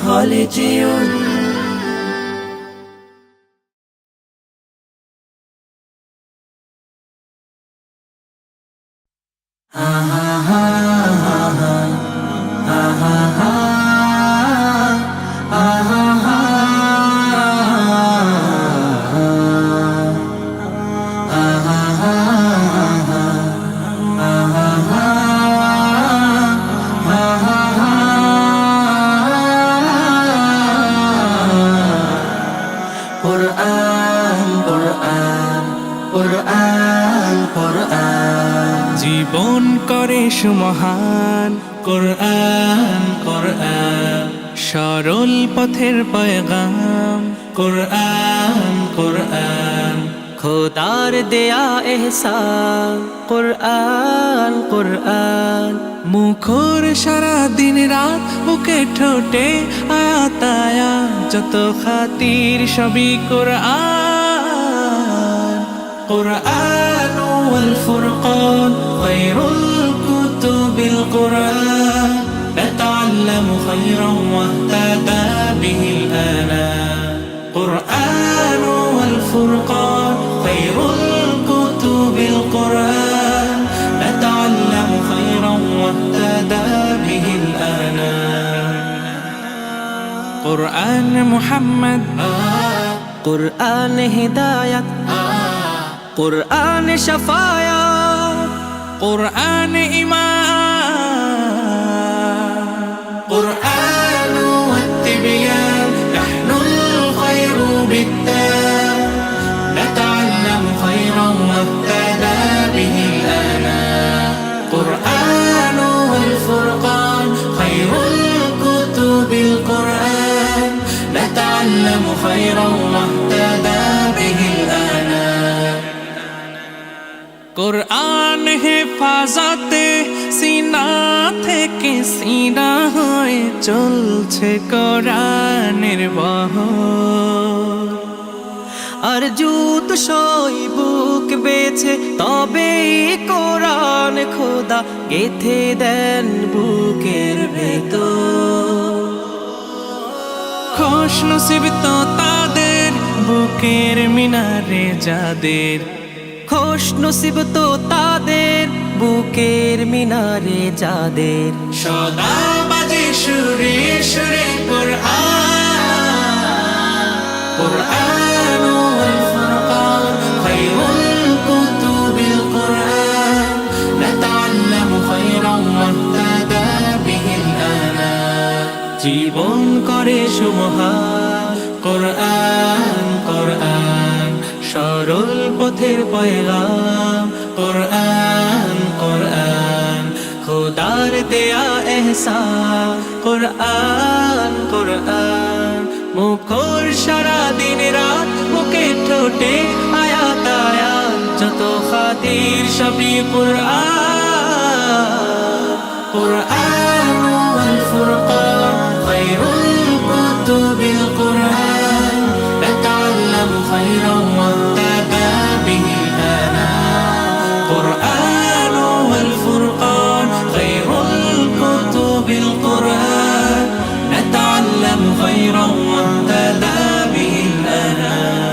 হলে যেও কুরআন কুরআন কুরআন কুরআন জীবন করে সুমহান কুরআন কুরআন সরল পথের পয়গাম কুরআন কুরআন খোদার দেয়া এহসান কুরআন কুরআন মুখর সারা দিন রাত বুকে ঠোঁটে আয়াত আয়াত যত খাতির সবই কোরআন قرآن والفرقان خير الكتب القرآن نتعلم خيرا واهتدى به الآنام قرآن والفرقان خير الكتب القرآن نتعلم خيرا واهتدى به الآنام قرآن محمد قرآن هداية قرآن شفاعة قرآن إيمان قرآن والتبيان نحن الخير بالتام نتعلم خيرا واهتدى به الآنام قرآن والفرقان خير الكتب القرآن نتعلم خيرا واهتدى به الآنام কোরআন হেফাজতে সিনা থেকে সিনা হয়ে চলছে কোরআনের বহর আর জুত সই বুক বেছে তবে কোরআন খোদা গেথে দেন বুকের ভেতর খুশ নসিব তো তাদের বুকের মিনারে যাদের খুশ নসিব তো তাদের বুকের মিনারে যাদের সদা বাজে সুরে সুরে কোরআন قرآن والفرقان خير الكتب القرآن نتعلم خيرا واهتدى به الآنام জীবন করে সুমহান কোরআন কোরআন সরল পথের পয়গাম কোরআন কোরআন খোদার দেয়া এহসান কোরআন কোরআন মুখর সারা দিন রাত বুকে ঠোঁটে আয়াত আয়াত যত খাতির সবই কুরআন কুরআন ওয়াল ফুরকান খায়রুল কুতুবিল কুরআন نتعلم خيرا واهتدى به الآنام قرآن والفرقان خير الكتب القرآن نتعلم خيرا واهتدى به الآنام